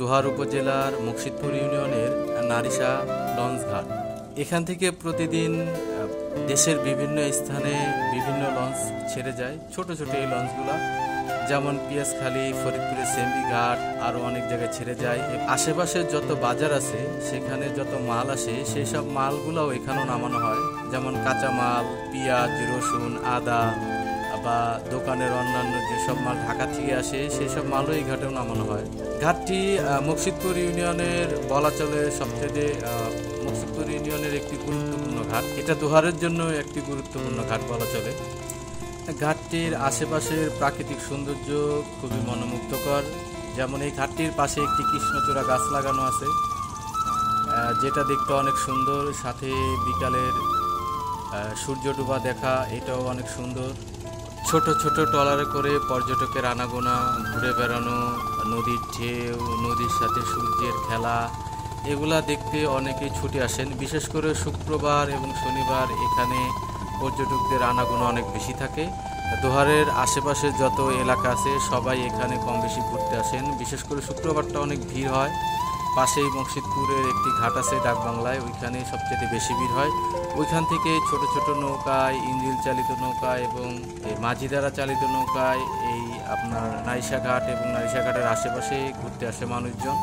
দোহার উপজেলার মুকসিদপুর ইউনিয়নের নারিশা লঞ্চ ঘাট। এখান থেকে প্রতিদিন দেশের বিভিন্ন স্থানে বিভিন্ন লঞ্চ ছেড়ে যায়। ছোট ছোট এই লঞ্চগুলা যেমন পিয়াজখালী, ফরিদপুরের সেম্বি ঘাট, আরও অনেক জায়গায় ছেড়ে যায়। আশেপাশে যত বাজার আছে সেখানে যত মাল আসে সেই সব মালগুলোও এখানেও নামানো হয়। যেমন কাঁচা মাল, পেঁয়াজ, রসুন, আদা বা দোকানের অন্যান্য যেসব মাল ঢাকা থেকে আসে সেই সব মালও এই ঘাটেও নামানো হয়। ঘাটটি মুকসিদপুর ইউনিয়নের বলা চলে সবচেয়ে মুকসিদপুর ইউনিয়নের একটি গুরুত্বপূর্ণ ঘাট। এটা দোহারের জন্য একটি গুরুত্বপূর্ণ ঘাট বলা চলে। ঘাটটির আশেপাশের প্রাকৃতিক সৌন্দর্য খুবই মনোমুগ্ধকর। যেমন এই ঘাটটির পাশে একটি কৃষ্ণচূড়া গাছ লাগানো আছে, যেটা দেখতে অনেক সুন্দর। সাথে বিকালের সূর্য ডোবা দেখা, এটাও অনেক সুন্দর। ছোট ছোট ট্রলারে করে পর্যটকের আনাগোনা, ঘুরে বেড়ানো, নদীর ঢেউ, নদীর সাথে সূর্যের খেলা, এগুলা দেখতে অনেকেই ছুটে আসেন। বিশেষ করে শুক্রবার এবং শনিবার এখানে পর্যটকদের আনাগোনা অনেক বেশি থাকে। দোহারের আশেপাশে যত এলাকা আছে সবাই এখানে কম বেশি ঘুরতে আসেন। বিশেষ করে শুক্রবারটা অনেক ভিড় হয়। পাশেই মুকসিদপুরের একটি ঘাট আছে ডাকবাংলায়, ওইখানে সবচেয়ে বেশি ভিড় হয়। ওইখান থেকে ছোট ছোট নৌকায়, ইঞ্জিন চালিত নৌকায় এবং মাঝি দ্বারা চালিত নৌকায় এই আপনার নারিশা ঘাট এবং নারিশা ঘাটের আশেপাশে ঘুরতে আসে মানুষজন।